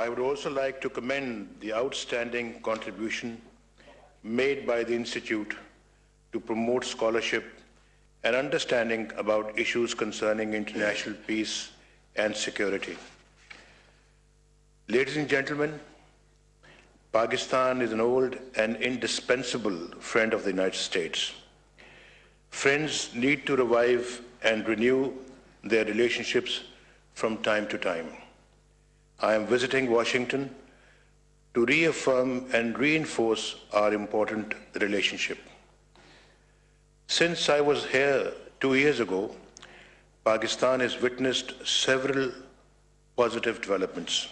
I would also like to commend the outstanding contribution made by the Institute to promote scholarship and understanding about issues concerning international peace and security. Ladies and gentlemen, Pakistan is an old and indispensable friend of the United States. Friends need to revive and renew their relationships from time to time. I am visiting Washington to reaffirm and reinforce our important relationship. Since I was here 2 years ago, Pakistan has witnessed several positive developments.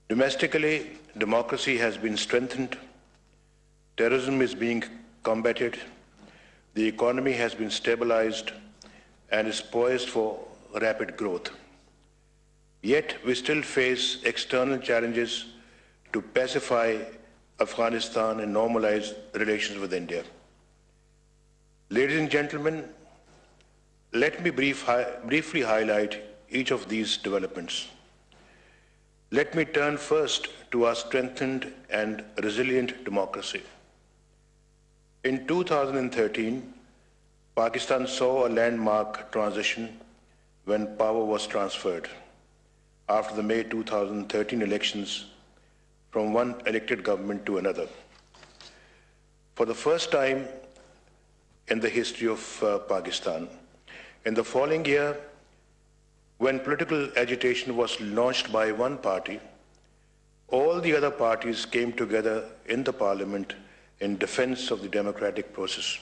Domestically, democracy has been strengthened, terrorism is being combated, the economy has been stabilized and is poised for rapid growth. Yet we still face external challenges to pacify Afghanistan and normalize relations with India. Ladies and gentlemen, let me briefly highlight each of these developments. Let me turn first to our strengthened and resilient democracy. In 2013, Pakistan saw a landmark transition when power was transferred after the May 2013 elections from one elected government to another. For the first time in the history of Pakistan, in the following year, when political agitation was launched by one party, all the other parties came together in the parliament in defense of the democratic process.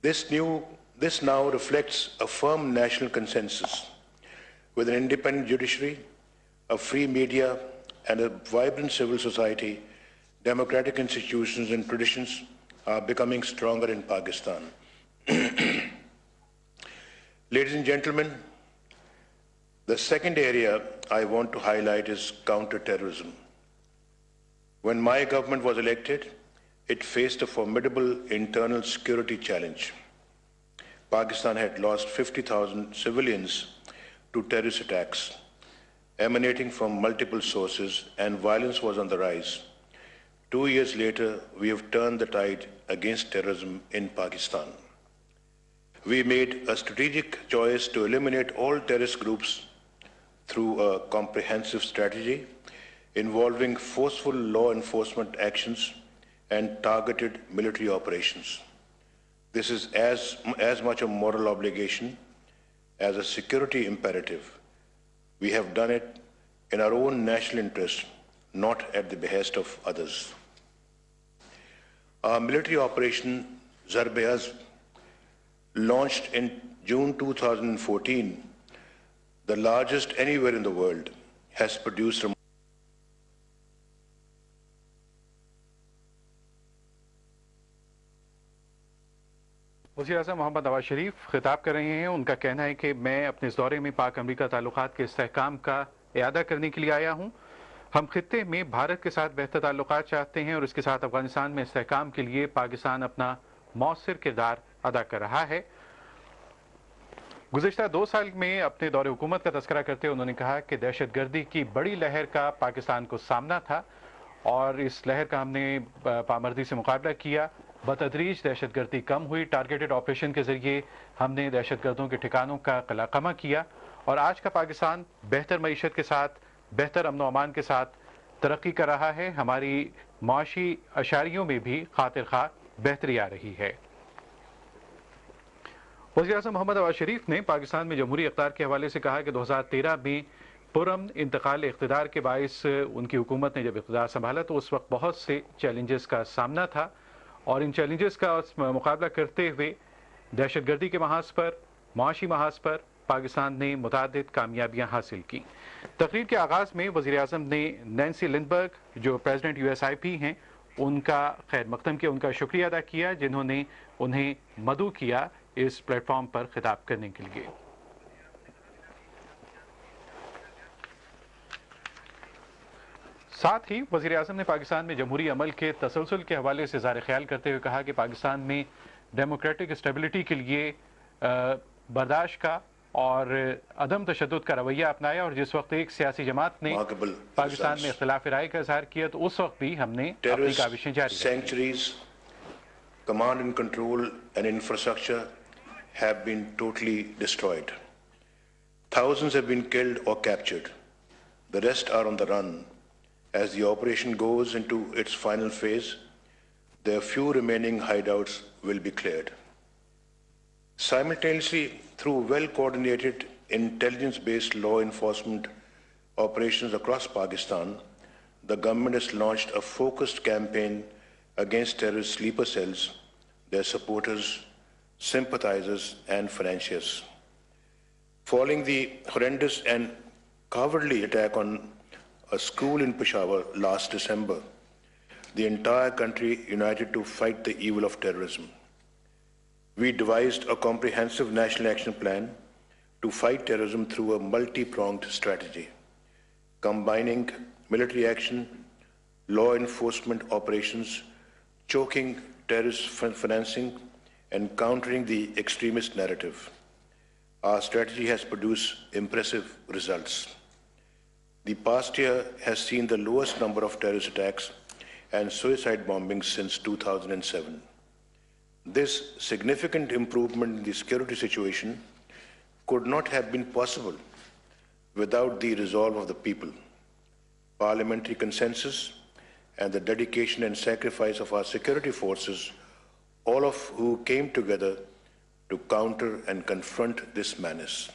This now reflects a firm national consensus with an independent judiciary, a free media, and a vibrant civil society. Democratic institutions and traditions are becoming stronger in Pakistan. Ladies and gentlemen, the second area I want to highlight is counter-terrorism. When my government was elected, it faced a formidable internal security challenge. Pakistan had lost 50,000 civilians to terrorist attacks emanating from multiple sources, and violence was on the rise. 2 years later, we have turned the tide against terrorism in Pakistan. We made a strategic choice to eliminate all terrorist groups through a comprehensive strategy involving forceful law enforcement actions and targeted military operations. This is as much a moral obligation as a security imperative. We have done it in our own national interest, not at the behest of others. Our military operation Zarb-e-Azb, launched in June 2014, the largest anywhere in the world, has produced वज़ीर-ए-आज़म मोहम्मद नवाज शरीफ खिताब कर रहे हैं। उनका कहना है कि मैं अपने इस दौरे में पाक अमरीका ताल्लुकात के इस्तेहकाम का इआदा करने के लिए आया हूँ। हम खित्ते में भारत के साथ बेहतर ताल्लुकात चाहते हैं और इसके साथ अफगानिस्तान में इस्तेहकाम के लिए पाकिस्तान अपना मौसर किरदार अदा कर रहा है। गुज़िश्ता 2 साल में अपने दौरे हुकूमत का तज़किरा करते हुए उन्होंने कहा कि दहशतगर्दी की बड़ी लहर का पाकिस्तान को सामना था और इस लहर का हमने पामर्दी से मुकाबला किया। बतदरीज दहशतगर्दी कम हुई। टारगेटेड ऑपरेशन के ज़रिए हमने दहशतगर्दों के ठिकानों का कलाकमा किया और आज का पाकिस्तान बेहतर मईशत के साथ, बेहतर अमन व अमान के साथ तरक्की कर रहा है। हमारी माशी अशारियों में भी खातिर खा बेहतरी आ रही है। वज़ीर-ए-आज़म मोहम्मद नवाज शरीफ ने पाकिस्तान में जमहूरी इक़्तिदार के हवाले से कहा कि 2013 में पुरअमन इंतकाल इक़्तिदार के बाइस उनकी हुकूमत ने जब इक़्तिदार संभाला तो उस वक्त बहुत से चैलेंजेस का सामना था और इन चैलेंजेस का मुकाबला करते हुए दहशतगर्दी के महाज पर, माशी महाज पर पाकिस्तान ने मुतादिद कामयाबियाँ हासिल की। तकरीर के आगाज़ में वज़ीर-ए-आज़म ने नैन्सी लिंडबर्ग, जो प्रेसिडेंट USIP हैं, उनका खैर मकदम किया, उनका शुक्रिया अदा किया जिन्होंने उन्हें मदऊ किया इस प्लेटफॉर्म पर खिताब करने के लिए। साथ ही वज़ीर-ए-आज़म ने पाकिस्तान में जमहूरी अमल के तसलसल के हवाले से इज़हार ख्याल करते हुए कहा कि पाकिस्तान में डेमोक्रेटिक स्टेबिलिटी के लिए बर्दाश्त का اور عدم تشدد کا رویہ اپنایا، اور جس وقت ایک سیاسی جماعت نے پاکستان میں اختلاف رائے کا اظہار کیا تو اس وقت بھی ہم نے اپنی کاوشیں جاری رکھی۔ Sanctuaries, command and control and infrastructure have been totally destroyed. Thousands have been killed or captured. The rest are on the run. As the operation goes into its final phase, the few remaining hideouts will be cleared. Simultaneously, through well-coordinated intelligence-based law enforcement operations across Pakistan, the government has launched a focused campaign against terrorist sleeper cells, their supporters, sympathizers, and financiers. Following the horrendous and cowardly attack on a school in Peshawar last December, the entire country united to fight the evil of terrorism. We devised a comprehensive national action plan to fight terrorism through a multi-pronged strategy, combining military action, law enforcement operations, choking terrorist financing, and countering the extremist narrative. Our strategy has produced impressive results. The past year has seen the lowest number of terrorist attacks and suicide bombings since 2007. This significant improvement in the security situation could not have been possible without the resolve of the people, parliamentary consensus, and the dedication and sacrifice of our security forces, all of who came together to counter and confront this menace.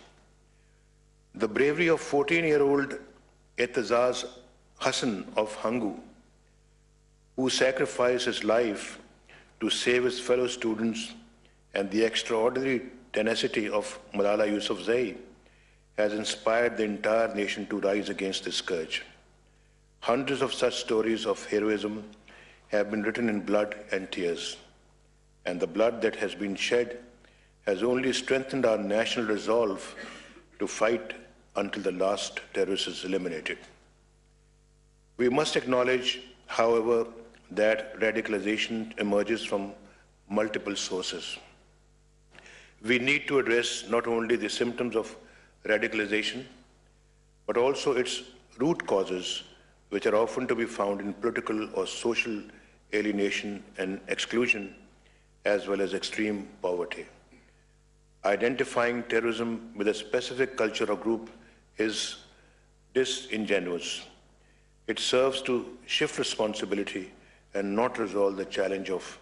The bravery of 14-year-old Etazaz Hassan of Hangu, who sacrificed his life to save his fellow students, and the extraordinary tenacity of Malala Yousafzai has inspired the entire nation to rise against this scourge. Hundreds of such stories of heroism have been written in blood and tears, and the blood that has been shed has only strengthened our national resolve to fight until the last terrorist is eliminated. We must acknowledge, however, that radicalization emerges from multiple sources. We need to address not only the symptoms of radicalization, but also its root causes, which are often to be found in political or social alienation and exclusion, as well as extreme poverty. Identifying terrorism with a specific culture or group is disingenuous. It serves to shift responsibility and not resolve the challenge of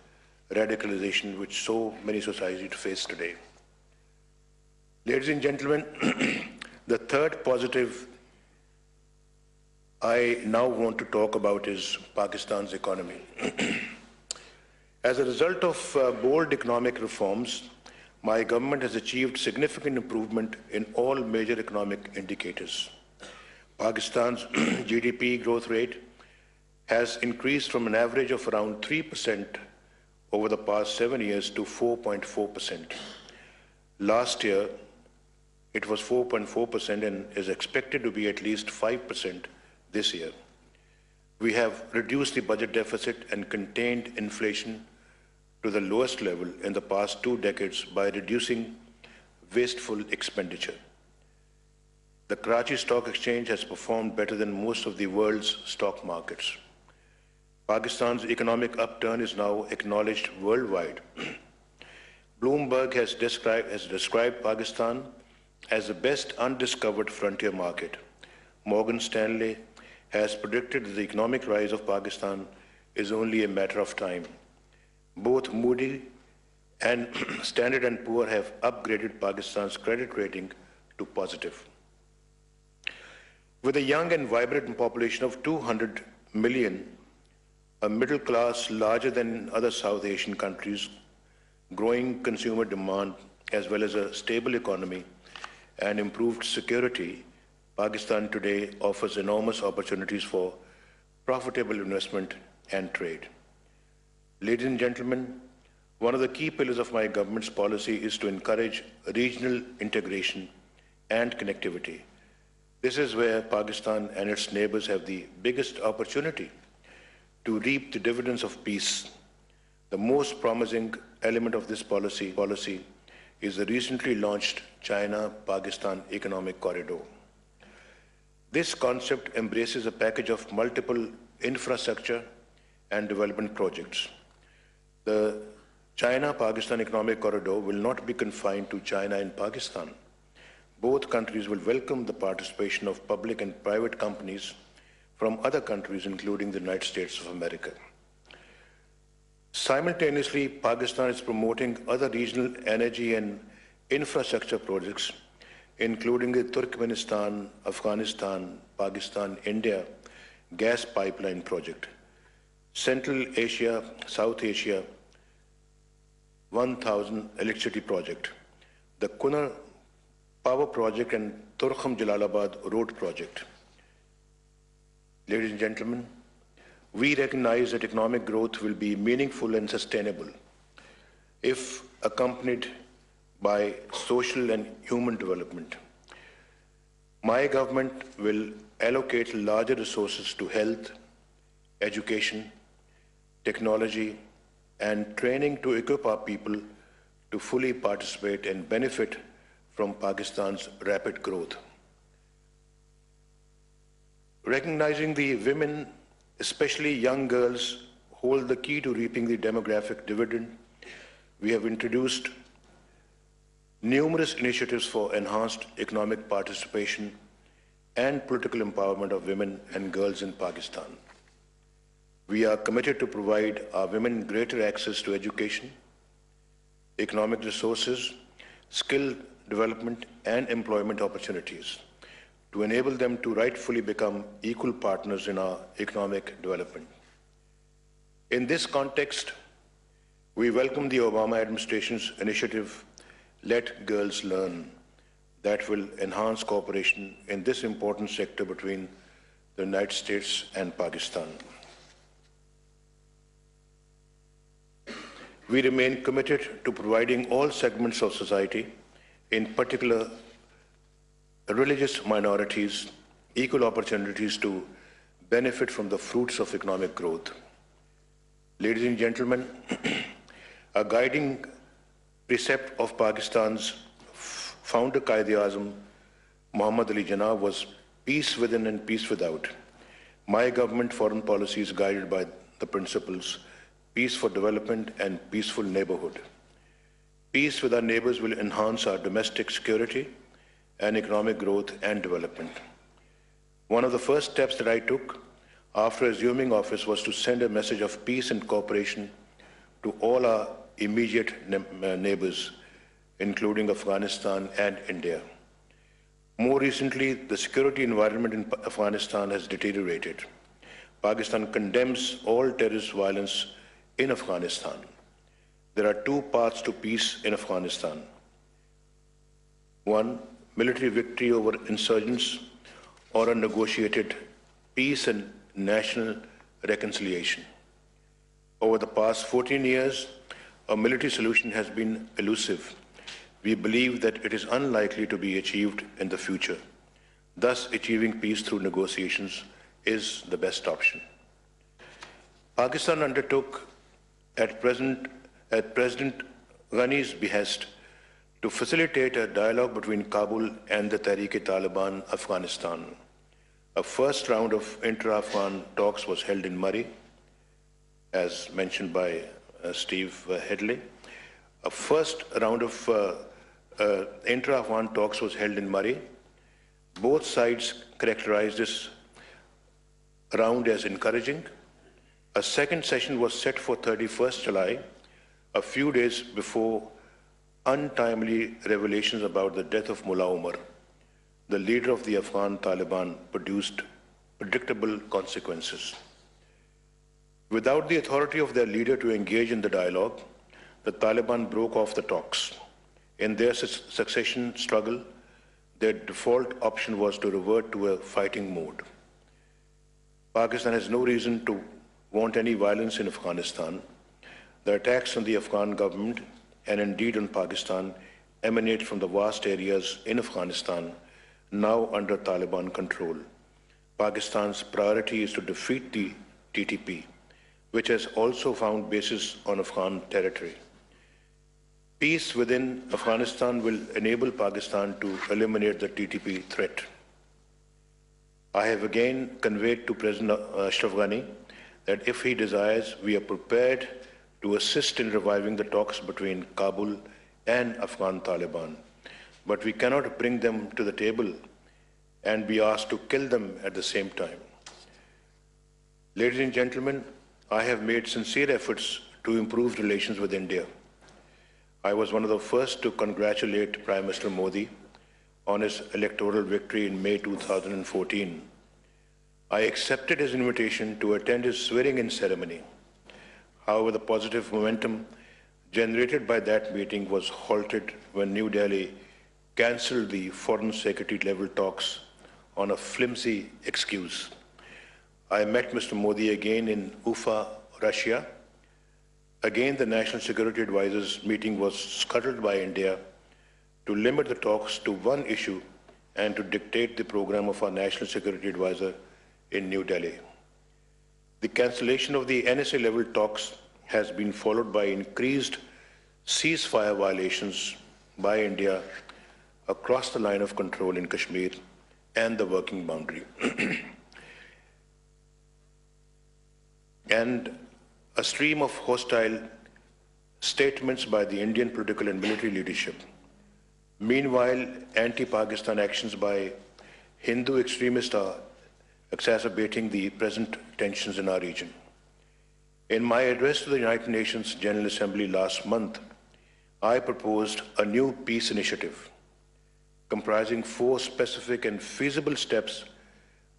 radicalization which so many societies face today. Ladies and gentlemen, the third positive I now want to talk about is Pakistan's economy. As a result of bold economic reforms, my government has achieved significant improvement in all major economic indicators. Pakistan's GDP growth rate has increased from an average of around 3% over the past 7 years to 4.4%. Last year, it was 4.4% and is expected to be at least 5% this year. We have reduced the budget deficit and contained inflation to the lowest level in the past 2 decades by reducing wasteful expenditure. The Karachi Stock Exchange has performed better than most of the world's stock markets. Pakistan's economic upturn is now acknowledged worldwide. Bloomberg has described Pakistan as the best undiscovered frontier market. Morgan Stanley has predicted that the economic rise of Pakistan is only a matter of time. Both Moody and Standard & Poor have upgraded Pakistan's credit rating to positive. With a young and vibrant population of 200 million, a middle class larger than other South Asian countries, growing consumer demand, as well as a stable economy and improved security, Pakistan today offers enormous opportunities for profitable investment and trade. Ladies and gentlemen, one of the key pillars of my government's policy is to encourage regional integration and connectivity. This is where Pakistan and its neighbors have the biggest opportunity to reap the dividends of peace. The most promising element of this policy is the recently launched China-Pakistan Economic Corridor. This concept embraces a package of multiple infrastructure and development projects. The China-Pakistan Economic Corridor will not be confined to China and Pakistan. Both countries will welcome the participation of public and private companies from other countries, including the United States of America. Simultaneously, Pakistan is promoting other regional energy and infrastructure projects, including the Turkmenistan, Afghanistan, Pakistan, India gas pipeline project, Central Asia, South Asia 1000 electricity project, the Kunar power project and Turkham Jalalabad road project. Ladies and gentlemen, we recognize that economic growth will be meaningful and sustainable if accompanied by social and human development. My government will allocate larger resources to health, education, technology, and training to equip our people to fully participate and benefit from Pakistan's rapid growth. Recognizing the women, especially young girls, hold the key to reaping the demographic dividend, we have introduced numerous initiatives for enhanced economic participation and political empowerment of women and girls in Pakistan. We are committed to provide our women greater access to education, economic resources, skill development, and employment opportunities to enable them to rightfully become equal partners in our economic development. In this context, we welcome the Obama administration's initiative, Let Girls Learn, that will enhance cooperation in this important sector between the United States and Pakistan. We remain committed to providing all segments of society, in particular religious minorities, equal opportunities to benefit from the fruits of economic growth. Ladies and gentlemen, a guiding precept of Pakistan's founder Quaid-e-Azam, Muhammad Ali Jinnah, was peace within and peace without. My government foreign policy is guided by the principles peace for development and peaceful neighborhood. Peace with our neighbors will enhance our domestic security and economic growth and development. One of the first steps that I took after assuming office was to send a message of peace and cooperation to all our immediate neighbors, including Afghanistan and India. More recently, the security environment in Afghanistan has deteriorated. Pakistan condemns all terrorist violence in Afghanistan. There are two paths to peace in Afghanistan. One, military victory over insurgents, or a negotiated peace and national reconciliation. Over the past 14 years, a military solution has been elusive. We believe that it is unlikely to be achieved in the future. Thus, achieving peace through negotiations is the best option. Pakistan undertook at President Ghani's behest to facilitate a dialogue between Kabul and the Tehreek-e-Taliban Afghanistan. A first round of intra-Afghan talks was held in Murree, as mentioned by Steve Headley. A first round of intra-Afghan talks was held in Murree. Both sides characterized this round as encouraging. A second session was set for 31st July, a few days before untimely revelations about the death of Mullah Omar, the leader of the Afghan Taliban, produced predictable consequences. Without the authority of their leader to engage in the dialogue, the Taliban broke off the talks. In their succession struggle, their default option was to revert to a fighting mode. Pakistan has no reason to want any violence in Afghanistan. The attacks on the Afghan government and indeed on Pakistan emanate from the vast areas in Afghanistan now under Taliban control. Pakistan's priority is to defeat the TTP, which has also found bases on Afghan territory. Peace within Afghanistan will enable Pakistan to eliminate the TTP threat. I have again conveyed to President Ashraf Ghani that if he desires, we are prepared to assist in reviving the talks between Kabul and Afghan Taliban. But we cannot bring them to the table and be asked to kill them at the same time. Ladies and gentlemen, I have made sincere efforts to improve relations with India. I was one of the first to congratulate Prime Minister Modi on his electoral victory in May 2014. I accepted his invitation to attend his swearing-in ceremony. However, the positive momentum generated by that meeting was halted when New Delhi cancelled the Foreign Secretary level talks on a flimsy excuse. I met Mr. Modi again in Ufa, Russia. Again, the National Security Advisors meeting was scuttled by India to limit the talks to one issue and to dictate the program of our National Security Advisor in New Delhi. The cancellation of the NSA-level talks has been followed by increased ceasefire violations by India across the line of control in Kashmir and the working boundary. And a stream of hostile statements by the Indian political and military leadership. Meanwhile, anti-Pakistan actions by Hindu extremists are exacerbating the present tensions in our region. In my address to the United Nations General Assembly last month, I proposed a new peace initiative comprising 4 specific and feasible steps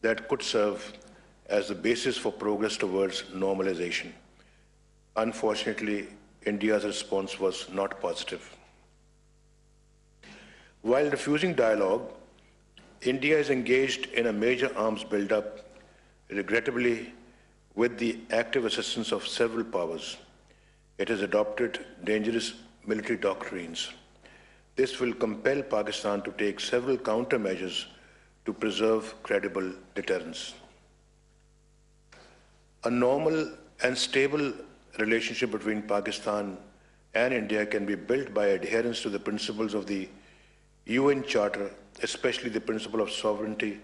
that could serve as the basis for progress towards normalization. Unfortunately, India's response was not positive. While refusing dialogue, India is engaged in a major arms buildup, regrettably with the active assistance of several powers. It has adopted dangerous military doctrines. This will compel Pakistan to take several countermeasures to preserve credible deterrence. A normal and stable relationship between Pakistan and India can be built by adherence to the principles of the UN Charter, especially the principle of sovereignty,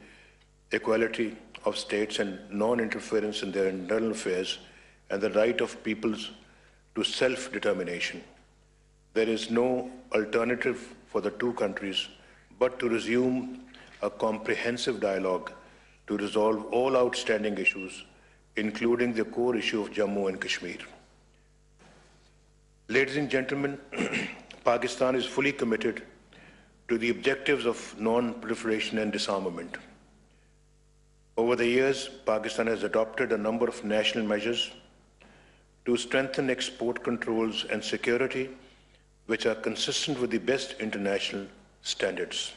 equality of states and non-interference in their internal affairs, and the right of peoples to self-determination. There is no alternative for the two countries but to resume a comprehensive dialogue to resolve all outstanding issues, including the core issue of Jammu and Kashmir. Ladies and gentlemen, Pakistan is fully committed to the objectives of non-proliferation and disarmament. Over the years, Pakistan has adopted a number of national measures to strengthen export controls and security, which are consistent with the best international standards.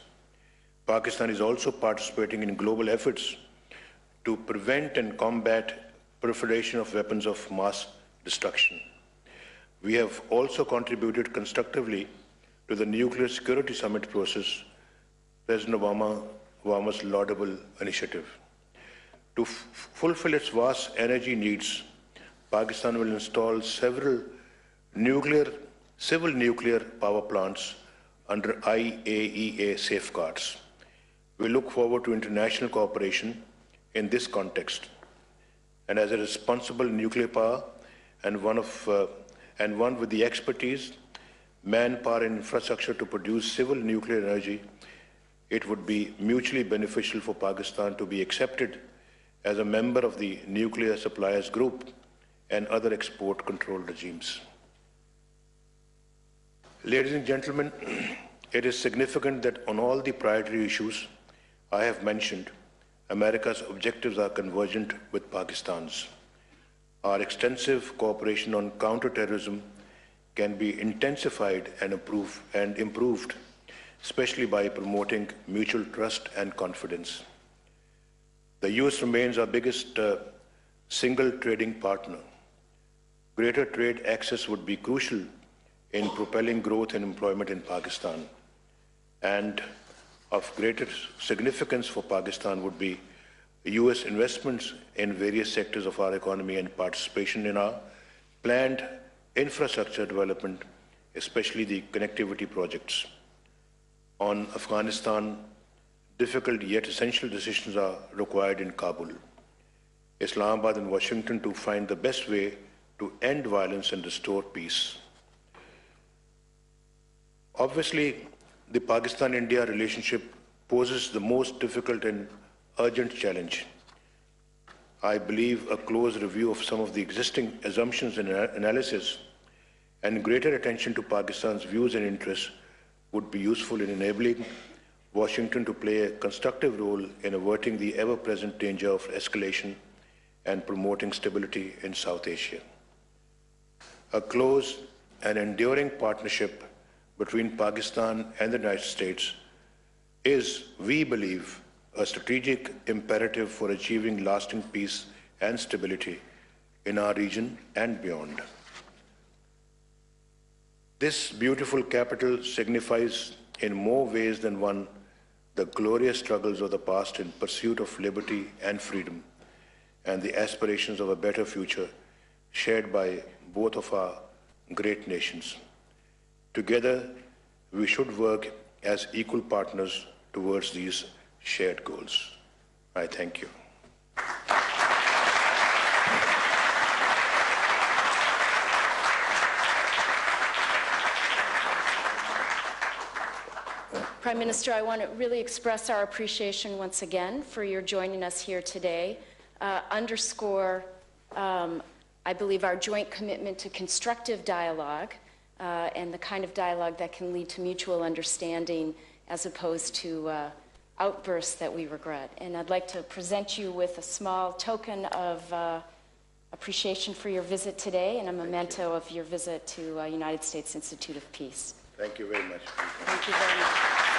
Pakistan is also participating in global efforts to prevent and combat proliferation of weapons of mass destruction. We have also contributed constructively to the Nuclear Security Summit process, President Obama's laudable initiative. To fulfill its vast energy needs, Pakistan will install several civil nuclear power plants under IAEA safeguards. We look forward to international cooperation in this context. And as a responsible nuclear power and one with the expertise, manpower and infrastructure to produce civil nuclear energy, it would be mutually beneficial for Pakistan to be accepted as a member of the Nuclear Suppliers Group and other export control regimes. Ladies and gentlemen, it is significant that on all the priority issues I have mentioned, America's objectives are convergent with Pakistan's. Our extensive cooperation on counterterrorism can be intensified and improved, especially by promoting mutual trust and confidence. The US remains our biggest single trading partner. Greater trade access would be crucial in propelling growth and employment in Pakistan. And of greater significance for Pakistan would be US investments in various sectors of our economy and participation in our planned infrastructure development especially the connectivity projects. On Afghanistan, difficult yet essential decisions are required in Kabul, Islamabad and Washington to find the best way to end violence and restore peace. Obviously, the Pakistan-India relationship poses the most difficult and urgent challenge. I believe a close review of some of the existing assumptions and analysis and greater attention to Pakistan's views and interests would be useful in enabling Washington to play a constructive role in averting the ever-present danger of escalation and promoting stability in South Asia. A close and enduring partnership between Pakistan and the United States is, we believe, a strategic imperative for achieving lasting peace and stability in our region and beyond. This beautiful capital signifies in more ways than one the glorious struggles of the past in pursuit of liberty and freedom and the aspirations of a better future shared by both of our great nations. Together, we should work as equal partners towards these shared goals. I thank you. Prime Minister, I want to really express our appreciation once again for your joining us here today, underscore, I believe, our joint commitment to constructive dialogue and the kind of dialogue that can lead to mutual understanding as opposed to outbursts that we regret. And I'd like to present you with a small token of appreciation for your visit today and a memento of your visit to United States Institute of Peace. Thank you very much. Thank you very much.